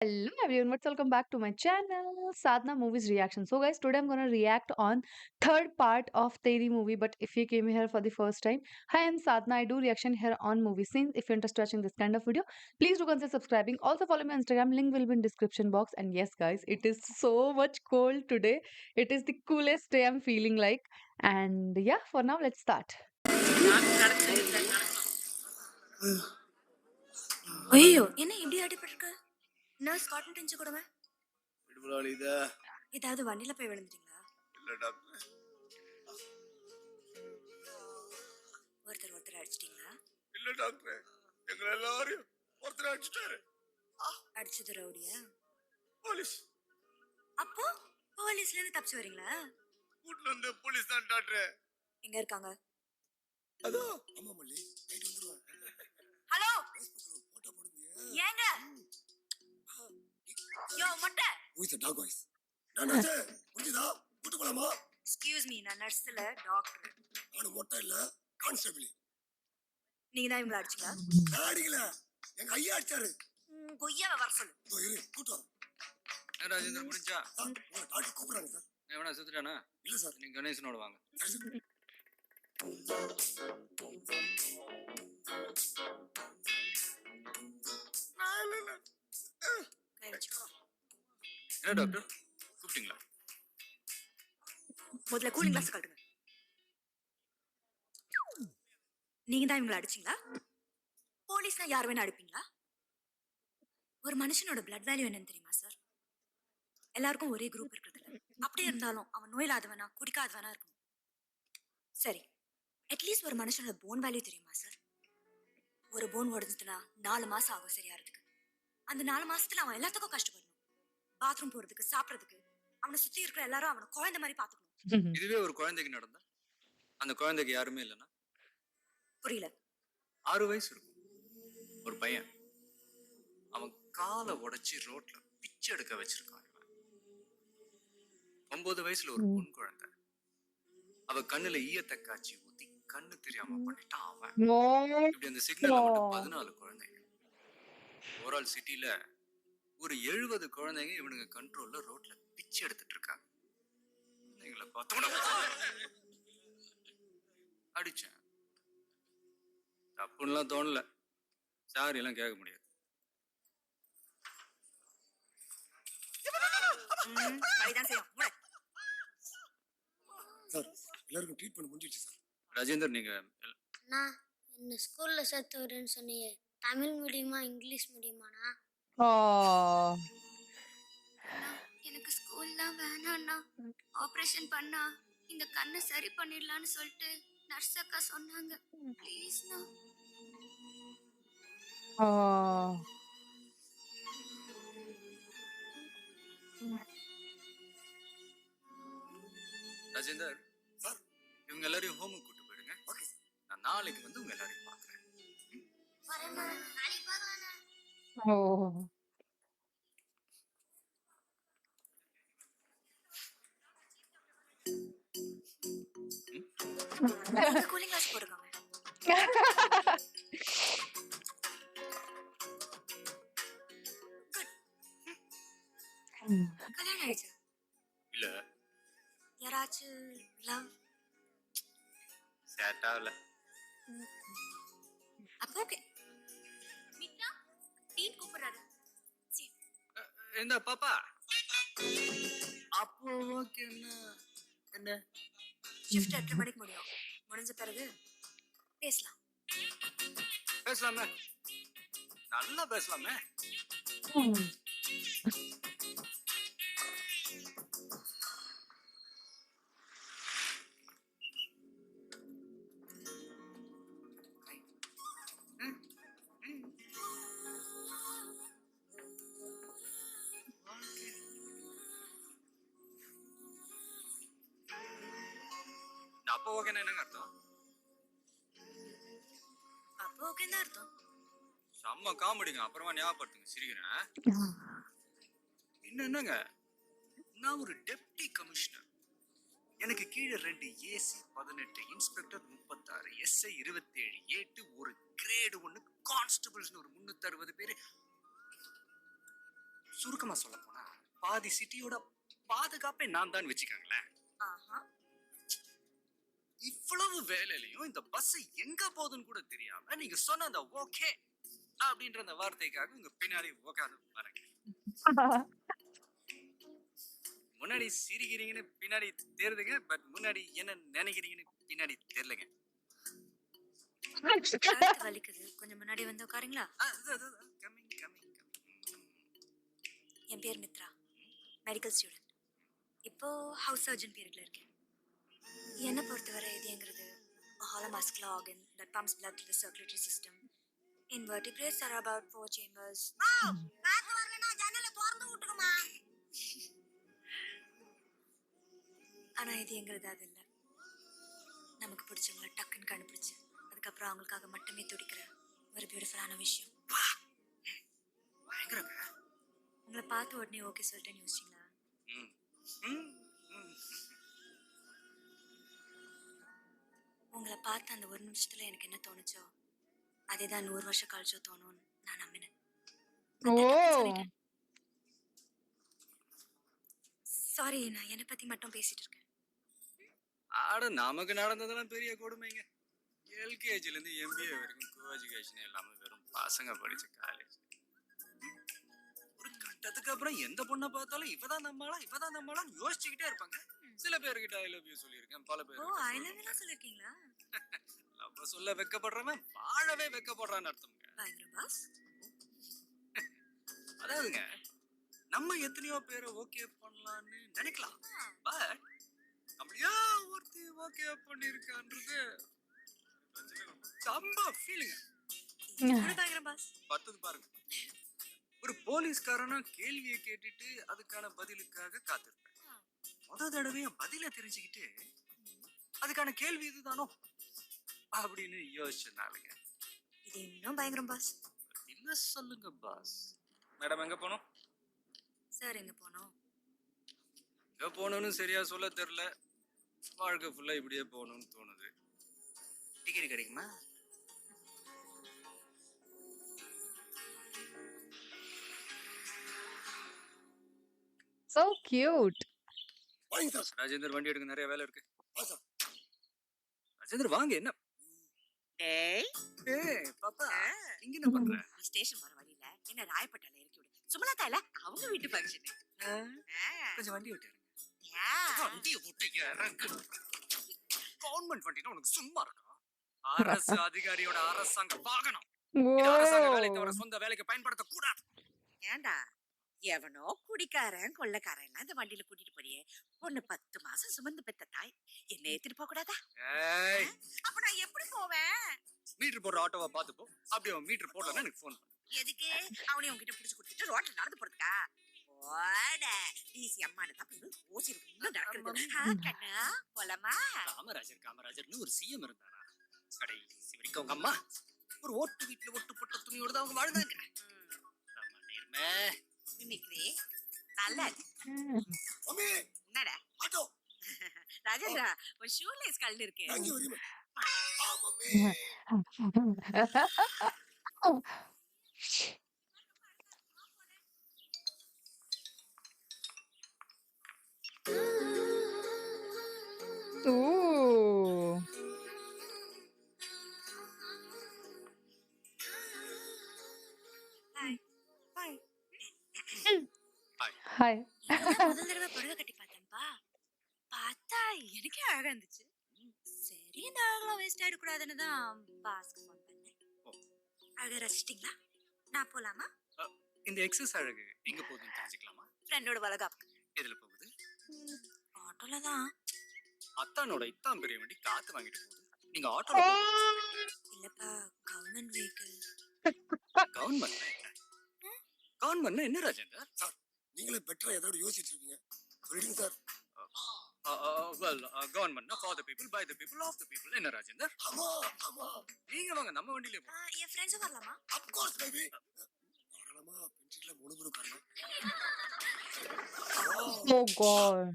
Hello everyone, welcome back to my channel, Sadhna Movies Reaction. So guys, today I'm gonna react on third part of Teri movie. But if you came here for the first time, hi, I'm Sadhna. I do reaction here on movie scenes. If you're interested in watching this kind of video, please do consider subscribing. Also follow me on Instagram. Link will be in description box. And yes, guys, it is so much cold today. It is the coolest day I'm feeling like. And yeah, for now, let's start. ஐயோ என்ன இப்படி அடிபட்டிருக்கு? Nurse cotton டென்ச்சு கொடுங்க. இடுப்புல வலிக்குதா? ஏதாவது வண்டியில போய் விழுந்துட்டீங்களா? இல்ல டாக்டர். ஒருத்தர் அடிச்சிட்டீங்களா? இல்ல டாக்டர். எங்க எல்லாரையும் ஒருத்தர் அடிச்சிட்டாரு. அடிச்சது ரவுடியா? போலீஸ். அப்போ போலீஸ்ல இருந்து தப்பிச்சு வரீங்களா? வீட்ல இருந்து போலீஸ் தான் டாக்டர். எங்க இருக்காங்க? அதோ அம்மா மல்லி நைட் வந்துருவாங்க. ஹலோ ஃபேஸ்புக்ல போட்டோ போடுங்க. ஏங்க? யோ மொட்டை. Who is the dog voice? நானாச்சே. புரியுதா? கூட்டு போலாமா? எக்ஸ்கியூஸ் மீ, நான் நர்ஸ் இல்ல டாக்டர். நான் மொட்டை இல்ல கான்ஸ்டபிள். நீங்க தான் இவங்கள அடிச்சீங்களா? அடிக்கல. எங்க ஐயா அடிச்சாரு. கொய்யாவை வர சொல்லு. இரு கூட்டம். ராஜேந்திர முடிஞ்சா டாக்டர் கூப்பிடுறாங்க சார். எவனா செத்துட்டானா? இல்ல சார். நீங்க கணேசனோட வாங்க. கை வச்சுக்கோ. என்ன டாக்டர் கூப்பிட்டீங்களா? முதல்ல கூலிங் கிளாஸ் கட்டுங்க. நீங்க தான் இவங்கள அடிச்சீங்களா? போலீஸ்னா யார் வேணா அடிப்பீங்களா? ஒரு மனுஷனோட பிளட் வேல்யூ என்னன்னு தெரியுமா சார்? எல்லாருக்கும் ஒரே குரூப் இருக்கிறது இல்ல. அப்படியே இருந்தாலும் அவன் நோயில்லாதவனா குடிக்காதவனா இருக்கணும். சரி, அட்லீஸ்ட் ஒரு மனுஷனோட போன் வேல்யூ தெரியுமா சார்? ஒரு போன் உடஞ்சுதுன்னா 4 மாசம் ஆகும் சரியாறதுக்கு. அந்த 4 மாசத்துல அவன் எல்லாத்துக்கும் கஷ்டப்படணும். பாத்ரூம் போறதுக்கு, சாப்பிடறதுக்கு. அவனை சுத்தி இருக்கிற எல்லாரும் அவனை குழந்தை மாதிரி பாத்துக்கணும். இதுவே ஒரு குழந்தைக்கு நடந்தா அந்த குழந்தைக்கு யாருமே இல்லைன்னா புரியல? 6 வயசு இருக்கும் ஒரு பையன், அவன் காலை உடைச்சி ரோட்ல பிச்சை எடுக்க வச்சிருக்கான். 9 வயசுல ஒரு பொன் குழந்தை, அவ கண்ணுல ஈயத்தை காய்ச்சி ஊத்தி கண்ணு தெரியாம பண்ணிட்டான் அவன். இப்படி அந்த சிக்னல் மட்டும் 14 குழந்தைங்க. ஓவரால் சிட்டில ஒரு 70 குழந்தைங்க இவனுங்க கண்ட்ரோல்ல ரோட்ல பிச்சை எடுத்துட்டு இருக்காங்க. எங்களை பார்த்தோட அடிச்சேன். தப்புன்னுலாம் தோணல, சாரி எல்லாம் கேட்க முடியாது. வழிதான் செய்யும். முறை. சார் எல்லாருக்கும் ட்ரீட்மெண்ட் முடிஞ்சிடுச்சு சார். ராஜேந்தர் நீங்க அண்ணா, என்ன ஸ்கூல்ல சேர்த்து விடுறேன்னு சொன்னீங்க. தமிழ் மீடியமா இங்கிலீஷ் மீடியமாண்ணா? Oh. எனக்கு ஸ்கூல்லாம் வேணாண்ணா. ஆபரேஷன் பண்ணா இந்த கண்ணை சரி பண்ணிடலான்னு சொல்லிட்டு நர்ஸ் அக்கா சொன்னாங்க. ப்ளீஸ்ண்ணா. Oh. ராஜேந்தர் சார் இவங்க எல்லாரையும் ஹோமுக்கு கூட்டு போயிடுங்க. Okay sir. நான் நாளைக்கு வந்து உங்க எல்லாரையும் பாக்குறேன். வரேண்ணா, நாளைக்கு பார்க்கலாண்ணா. Oh. கூலிங் கிளாஸ் போடுங்க. கல்யாணம் ஆயிடுச்சா? இல்ல யாராச்சும் லவ்? சேட் ஆகல. அப்போ ஓகே. மித்ரா டீன் கூப்பிடுறாரு. சரி. இந்த பாப்பா அப்போ ஓகே. என்ன ஷிஃப்ட் 8 மணிக்கு முடியும். முடிஞ்ச பிறகு பேசலாம். பேசலாமே, நல்லா பேசலாமே. அப்போ ஓகேன்னா என்னங்க அர்த்தம்? அப்போ ஓகே தான் அர்த்தம். செம்ம காமெடிங்க. அப்புறமா ஞாபகப்படுத்துங்க, சிரிக்கிறேன். என்னங்க, நான் ஒரு டெப்டி கமிஷனர். எனக்கு கீழே 2 ஏசி 18, இன்ஸ்பெக்டர் 36, எஸ்ஐ 27, ஏட்டு ஒரு கிரேடு 1, கான்ஸ்டபிள்ஸ் ஒரு 360 பேரு. சுருக்கமா சொல்ல போனா பாதி சிட்டியோட பாதுகாப்பே நான் தான் வச்சுக்காங்களேன். ஆஹா. இவ்வளவு வேலையிலையும் இந்த பஸ் எங்க போகுதுன்னு கூட தெரியாம நீங்க சொன்ன அந்த ஓகே அப்படின்ற அந்த வார்த்தைக்காக உங்க பின்னாடி உட்காந்து பாருங்க. முன்னாடி சிரிக்கிறீங்கன்னு பின்னாடி தெரியுதுங்க, பட் முன்னாடி என்ன நினைக்கிறீங்கன்னு பின்னாடி தெரியலங்க. கழுத்து வலிக்குது, கொஞ்சம் முன்னாடி வந்து உட்காருங்களா? Coming coming coming. என் பேர் மித்ரா, மெடிக்கல் ஸ்டூடெண்ட். இப்போ ஹவுஸ் சர்ஜன் பீரியட்ல இருக்கேன். என்னை பொறுத்தவரை இதுங்கிறது hollow muscular organ that pumps blood to the circulatory system. In vertebrates there are about 4 chambers. காத்து வரலனா ஜன்னலை திறந்து விட்டுருமா. ஆனா இதுங்கிறது அது இல்ல. நமக்கு பிடிச்சவங்கள டக்குன்னு கண்டுபிடிச்சு அதுக்கப்புறம் அவங்களுக்காக மட்டுமே துடிக்கிற ஒரு பியூட்டிஃபுல்லான விஷயம். பயங்கரங்க. உங்களை பார்த்த உடனே ஓகே சொல்லிட்டேன்னு யோசிச்சிங்களா? ம், ம், ம். உங்களை பார்த்த அந்த ஒரு நிமிஷத்துல எனக்கு என்ன தோணுச்சோ அதேதான் 100 வருஷம் கழிச்சோ தோணும்னு நான் நம்பினேன். ஓ சாரி, நான் என்னை பத்தி மட்டும் பேசிட்டு இருக்கேன். ஆட நமக்கு நடந்ததெல்லாம் பெரிய கொடுமைங்க. எல்கேஜில இருந்து எம்பிஏ வரைக்கும் கோ எஜுகேஷன் இல்லாம வெறும் பசங்க படிச்ச காலேஜ். ஒரு கட்டத்துக்கு அப்புறம் எந்த பொண்ணை பார்த்தாலும் இவதான் நம்மளாம் யோசிச்சுக்கிட்டே இருப்பாங்க. சில பேர்கிட்ட ஐ லவ் யூ சொல்லியிருக்கேன், பல பேர் ஓ, ஐ லவ் யூ சொல்லிருக்கீங்களா? லவ் சொல்ல வெக்கப்படுறவன் வாழவே வெக்கப்படுறான்னு அர்த்தம்ங்க. பயங்கர பாஸ். அதாவதுங்க, நம்ம எத்தனையோ பேரை ஓகே பண்ணலாம்னு நினைக்கலாம், பட் அப்படியே ஒருத்தி ஓகே பண்ணிருக்கான்றது சம்பா ஃபீலிங். பயங்கர பாஸ். பத்தது பாருங்க, ஒரு போலீஸ்காரனா கேள்வியை கேட்டுட்டு அதுக்கான பதிலுக்காக காத்திருப்பேன். முத தடவையா பதில தெரிஞ்சுக்கிட்டு அதுக்கான கேள்வி இதுதானோ அப்படின்னு யோசிச்சனாலுங்க. இது இன்னும் பயங்கர பாஸ். இல்ல சொல்லுங்க பாஸ். மேடம் எங்க போனோம்? சார் எங்க போனோம்? எங்க போகணும்னு சரியா சொல்ல தெரியல. வாழ்க்கை ஃபுல்லா இப்படியே போகணும்னு தோணுது. டிக்கெட் கிடைக்குமா? so cute. வாங்க சார். ராஜேந்தர் வண்டி எடுக்க நிறைய வேலை இருக்கு. வா சார். ராஜேந்தர் வாங்க. என்ன டேய், ஏய் பாப்பா, இங்க என்ன பண்ற? ஸ்டேஷன் போற வழியில என்ன ராயப்பட்டால இறக்கி விடு. சுமலதா இல்ல, அவங்க வீட்டு ஃபங்க்ஷன். கொஞ்சம் வண்டி விட்டு இறங்கு. வண்டியை விட்டு இறங்கு. கவர்மெண்ட் வண்டினா உனக்கு சும்மா இருக்கா? அரசு அதிகாரியோட அரசாங்க வாகனம். இது அரசாங்க வேலை தவிர சொந்த வேலைக்கு பயன்படுத்த கூடாது. ஏண்டா எவனோ குடிக்காரன் கொள்ளக்காரன் எல்லாம் இந்த வண்டியில கூட்டிட்டு போறியே, பொண்ணு 10 மாசம் சுமந்து பெத்த தாய் என்ன ஏத்திட்டு போக கூடாதா? ஏய், அப்ப நான் எப்படி போவேன்? மீட்டர் போடுற ஆட்டோவை பார்த்து போ. அப்படியே அவன் மீட்டர் போடலன்னா எனக்கு ஃபோன் பண்ணு. எதுக்கு? அவனையும் உங்ககிட்ட புடிச்சு கொடுத்துட்டு ரோட்ல நடந்து போறதுக்கா? போட டிசி அம்மானு தான் ஓசி இன்னும் நடக்கிறது. கண்ணா போலாமா? காமராஜர்னு ஒரு சிஎம் இருந்தாரா? கடைசி வரைக்கும் அவங்க அம்மா ஒரு ஓட்டு வீட்டுல ஒட்டு போட்ட துணியோட தான் அவங்க வாழ்ந்தாங்க. நேர்மை. மிமிக்ரி நல்லா இருக்கு. மம்மி, என்னடா ஆட்டோ. ராஜேந்திரா, ஒரு ஷூலேஸ் கல் இருக்கு. Thank you very much. Mummy. Ooh. Hi. Hi. Hi. முதல் தடவை புடவை கட்டி பார்த்தேன்ப்பா. பார்த்தா எனக்கே அழகா இருந்துச்சு. சரி, இந்த அழகெல்லாம் வேஸ்ட் ஆயிடக்கூடாதுன்னு தான் பாஸ்க்கு ஃபோன் பண்ணேன். அழகா ரசிச்சிட்டிங்களா? நான் போலாமா? இந்த எக்ஸஸ் அழகு எங்க போகுதுன்னு தெரிஞ்சுக்கலாமா? ஃப்ரெண்டோட வளகாப்புக்கு. எதுல போகுது? ஆட்டோல தான். அத்தானோட இத்தான் பெரிய வண்டி காத்து வாங்கிட்டு போகுது. நீங்க ஆட்டோல இல்லப்பா, கவர்மெண்ட் வெஹிக்கிள். கவர்மெண்ட் என்ன ராஜேந்தர்? சார், நீங்களே பெட்டரா ஏதாவது யோசிச்சுட்டு இருப்பீங்க. சொல்லிடுங்க சார். கவர்மெண்ட்னா for the people by the people of the people. என்ன ராஜேந்தர்? ஆமா ஆமா. நீங்க வாங்க, நம்ம வண்டியிலே போ. என் ஃப்ரெண்ட்ஸும் வரலாமா? Of course baby. தாராளமா பென்சில்ல முழுமுழு காரணம். Oh God.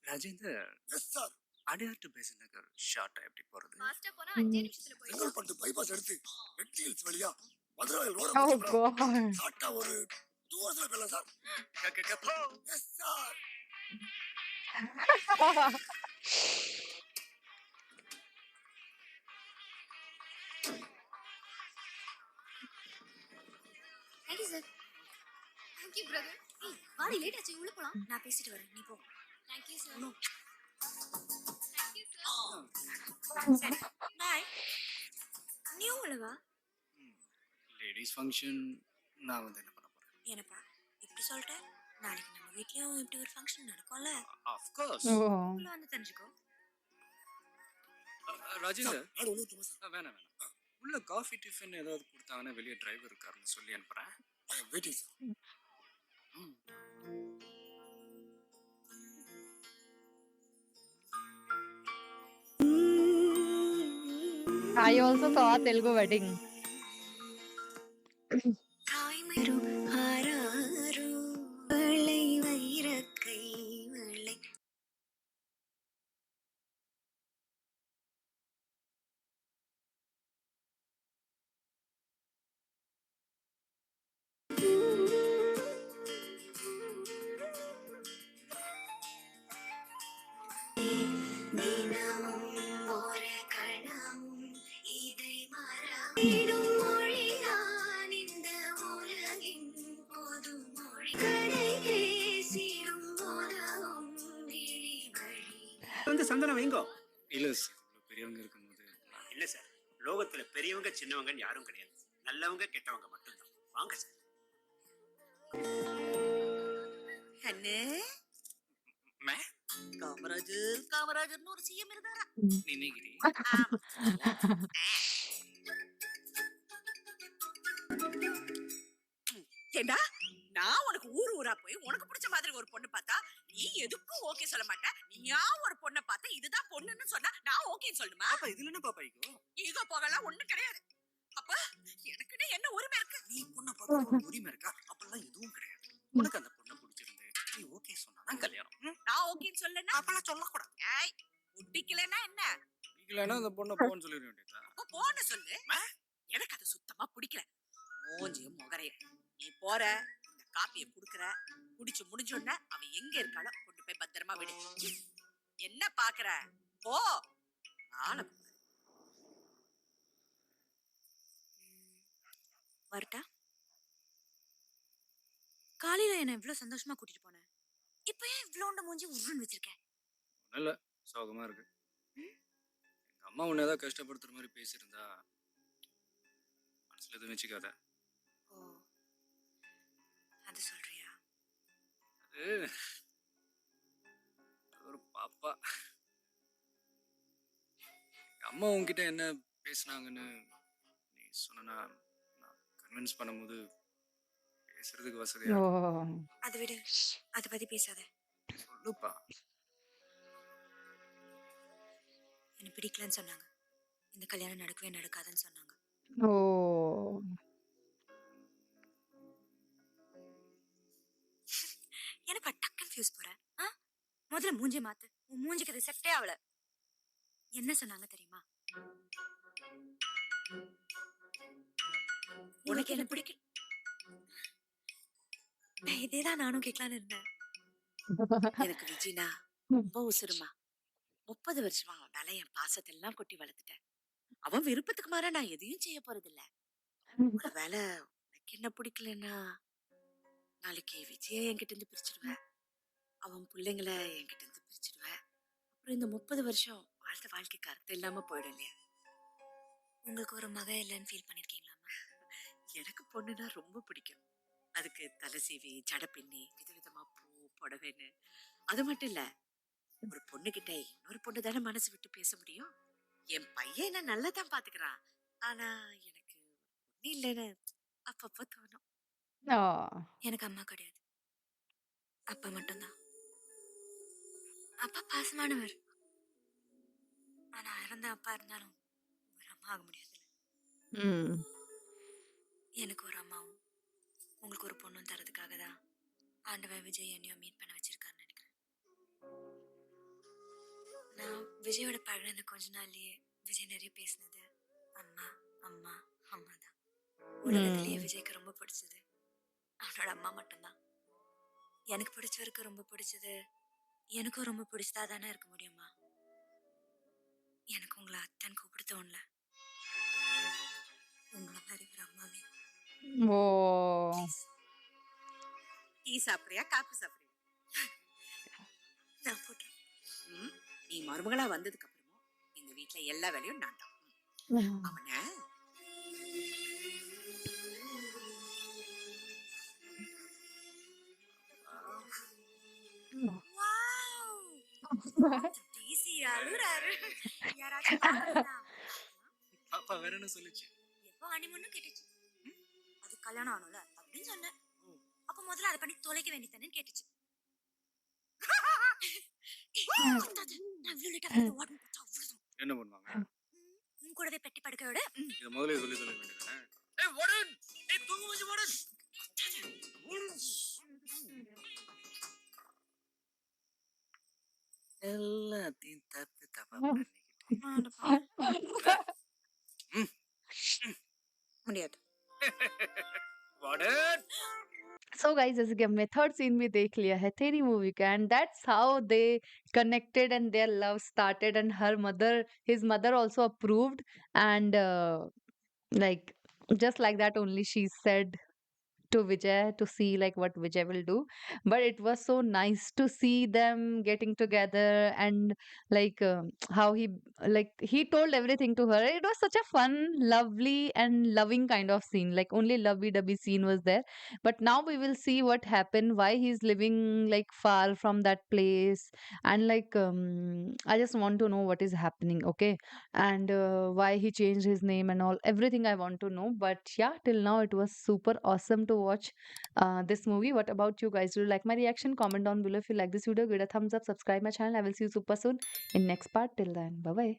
Rajendar, yes sir. Adyar to Besant Nagar ஷார்ட்டா எப்படி போறது? ஃபாஸ்டா போனா 5 நிமிஷத்துல போயிடலாம். செங்கல்பட்டு பைபாஸ் எடுத்து ரெட் ஹில்ஸ் வழியா மதுரை ரோட Oh God. ஷார்ட்டா ஒரு 2 ஹவர்ஸ்ல போயிடலாம் சார். போ. Yes sir. Thank you sir. Thank you brother. ஏய் வாடி லேட் ஆச்சு உள்ள போலாம். நான் பேசிட்டு வரேன், நீ போ. Thank you sir. Thank you sir. Bye. நீயும் உள்ளவா? லேடிஸ் ஃபங்க்ஷன் நான் வந்து என்ன பண்ண போறேன்? என்னப்பா இப்படி சொல்லிட்ட? நாளைக்கு நம்ம வீட்லயும் இப்படி ஒரு ஃபங்க்ஷன் நடக்கும்ல, ஆஃப் கோர்ஸ். ஓ உள்ள வந்து தெரிஞ்சுக்கோ. ராஜேந்தர், நாடு ஒன்று விட்டுருமா சார்? வேணாம் வேணாம். உள்ள காஃபி டிஃபன் ஏதாவது கொடுத்தாங்கன்னா வெளியே டிரைவர் இருக்காருன்னு சொல்லி அனுப்புறேன். I am waiting sir. I also saw a Telugu wedding. தாய்மைரும் ஆராரோ வெள்ளை வைரக்கை வெள்ளை. தினமும் ஒரு கணம் இதை மறந்திடும் மொழிதான் இந்த உலகின் பொது மொழி. கதை பேசிடும் உலகம் விழி வழி. சந்தனம் வைங்கோ. இல்ல சார், இவ்வளவு பெரியவங்க இருக்கும்போது இல்ல சார், லோகத்துல பெரியவங்க சின்னவங்கன்னு யாரும் கிடையாது. நல்லவங்க கெட்டவங்க மட்டும்தான். வாங்க சார். கண்ணு மே காமராஜர்னு ஒரு சிஎம் இருந்தாரா? நினைக்கிறேன். ஏண்டா நான் உனக்கு ஊர் ஊரா போய் உனக்கு பிடிச்ச மாதிரி ஒரு பொண்ணு பார்த்தா நீ எதுக்கும் ஓகே சொல்ல மாட்ட. நீயா ஒரு பொண்ணை பார்த்தா இதுதான் பொண்ணுன்னு சொன்னா நான் ஓகேன்னு சொல்லணுமா? பாப்பா இதுல என்ன பாப்பா ஈகோ? ஈகோ போகலாம் ஒண்ணும் கிடையாது. அப்ப எனக்குன்னு என்ன உரிமை இருக்கு? நீ பொண்ணை பார்த்து உனக்கு உரிமை இருக்கா? அப்பெல்லாம் எதுவும் கிடையாது. உனக்கு அந்த பொண்ணை பிடிச்சிருந்து நீ ஓகே சொன்னாதான் கல்யாணம். நான் ஓகேன்னு சொல்லனா அப்பெல்லாம் சொல்லக்கூடாது. ஏய் பிடிக்கலன்னா என்ன? இல்லைன்னா அந்த பொண்ணை போன்னு சொல்லிட வேண்டியதா? அப்ப போன்னு சொல்லு. எனக்கு அது சுத்தமா பிடிக்கல. மூஞ்சியும் முகரையும் நீ போற இந்த காப்பியை குடுக்கற குடிச்சு முடிஞ்சோடனே அவ எங்க இருக்காளோ கொண்டு போய் பத்திரமா விடு. என்ன பாக்குற? போ. ஆளை பாரு. வரட்டா? காலையில என்ன இவ்வளவு சந்தோஷமா கூட்டிட்டு போனேன், இப்ப ஏன் இவ்வளோண்ட மூஞ்சி உருன்னு வச்சிருக்க? ஒண்ணும் இல்ல, சோகமா இருக்கு. எங்க அம்மா உன்னை ஏதாவது கஷ்டப்படுத்துற மாதிரி பேசியிருந்தா மனசுல எதுவும் வச்சுக்காத. ஓ அது சொல்றியா? அது ஒரு பாப்பா. எங்க அம்மா உன்கிட்ட என்ன பேசுனாங்கன்னு நீ சொன்னா நான் கன்வின்ஸ் பண்ணும்போது பேசுறதுக்கு வசதியா ஓ இருக்கும். அதை விடு, அதை பத்தி பேசாத. சொல்லுப்பா. எனக்கு பிடிக்கலன்னு சொன்னாங்க, இந்த கல்யாணம் நடக்கவே நடக்காதுன்னு சொன்னாங்க. ஓ எனக்கு டக்குன்னு ஃபியூஸ் போற. முதல்ல மூஞ்சி மாத்து, உன் மூஞ்சிக்கு அது செட்டே ஆகல. என்ன சொன்னாங்க தெரியுமா? உனக்கு என்ன பிடிக்கல. இதேதான் நானும் கேட்கலான்னு இருந்தேன். எனக்கு விஜினா ரொம்ப உசுருமா. 30 வருஷமா அவன் மேல என் பாசத்தை எல்லாம் கொட்டி வளர்த்துட்டேன். அவன் விருப்பத்துக்கு மாற நான் எதையும் செய்ய போறது இல்ல. ஒருவேளை உனக்கு என்ன பிடிக்கலன்னா நாளைக்கு விஜய என்கிட்ட இருந்து பிரிச்சிடுவேன். அவன் பிள்ளைங்களை என்கிட்ட இருந்து பிரிச்சிடுவேன். அப்புறம் இந்த 30 வருஷம் வாழ்ந்த வாழ்க்கைக்கு அர்த்தம் இல்லாம போயிடும் இல்லையா? உங்களுக்கு ஒரு மக இல்லைன்னு ஃபீல் பண்ணிருக்கீங்களாமா? எனக்கு பொண்ணுன்னா ரொம்ப பிடிக்கும். அதுக்கு தலை சீவி ஜட பின்னி விதவிதமா பூ புடவைன்னு. அது மட்டும் இல்ல, ஒரு பொண்ணுகிட்ட இன்னொரு பொண்ணு தானே மனசு விட்டு பேச முடியும். என் பையன் என்ன நல்லதான் பாத்துக்கிறான். ஆனா எனக்கு பொண்ணு இல்லைன்னு அப்பப்போ தோணும். ஓ எனக்கு அம்மா கிடையாது, அப்பா மட்டும்தான். அப்பா பாசமானவர், ஆனா இறந்த அப்பா இருந்தாலும் ஒரு அம்மா ஆக முடியாது. ம் எனக்கு ஒரு அம்மாவும் உங்களுக்கு ஒரு பொண்ணும் தரதுக்காக தான் ஆண்டவன் விஜய் என்னையும் மீட் பண்ண வச்சிருக்காருன்னு நினைக்கிறேன். நான் விஜயோட பழகின கொஞ்ச நாள்லயே விஜய் நிறைய பேசினது அம்மா அம்மா அம்மா தான். உலகத்திலேயே விஜய்க்கு ரொம்ப பிடிச்சது அவனோட அம்மா மட்டும்தான். எனக்கு பிடிச்சவருக்கு ரொம்ப பிடிச்சது எனக்கும் ரொம்ப பிடிச்சதா தானே இருக்க முடியுமா? எனக்கு உங்களை அத்தன் கூப்பிட தோணல. உங்களை மாதிரி ஒரு அம்மாவே. Oh. ப்ளீஸ். டீ சாப்பிடுறியா காப்பி சாப்பிடுறியா? நான் போட்டுறேன். ம், நீ மருமகளா வந்ததுக்கு அப்புறமும் எங்க வீட்ல எல்லா வேலையும் நான் தான். அவனை வாவ்! டிசி அழுறாரு. யாராச்சும் பாக்குறீங்களா? பாப்பா வேற என்ன சொல்லுச்சு? எப்போ ஹனிமூன்னு கேட்டுச்சு. அது கல்யாணம் ஆனோல அப்படின்னு சொன்னேன். அப்ப முதல்ல அதை பண்ணி தொலைக்க வேண்டியதானேன்னு கேட்டுச்சு. கத்தாத. நான் இவ்வளவு லேட்டா வந்து ஓடணும் பார்த்தா அவ்வளவுதான். என்ன பண்ணுவாங்க? உன் கூடவே பெட்டி படுக்கையோட இத முதல்ல சொல்லி சொல்ல வேண்டியதுதானே? ஏய் வார்டன்! ஏய் தூங்கு மூஞ்சி வார்டன்! எல்லாத்தையும் தப்பு தப்பா பண்ணிக்கிட்டு. முடியாது. வார்டன்! So guys, जैसे कि हमने थर्ड सीन भी देख लिया है तेरी मूवी का, and that's how they connected and their love started, and his mother also approved, and like just like that only she said to Vijay to see like what Vijay will do. But it was so nice to see them getting together, and like how he told everything to her. It was such a fun, lovely, and loving kind of scene. Like only lovey-dovey scene was there. But now we will see what happened, why he's living like far from that place, and like I just want to know what is happening. Okay, and why he changed his name and all everything I want to know. But yeah, till now it was super awesome to watch this movie. What about you guys? Do you like my reaction? Comment down below if you like this video. Give it a thumbs up, subscribe my channel. I will see you super soon in next part. Till then, bye bye.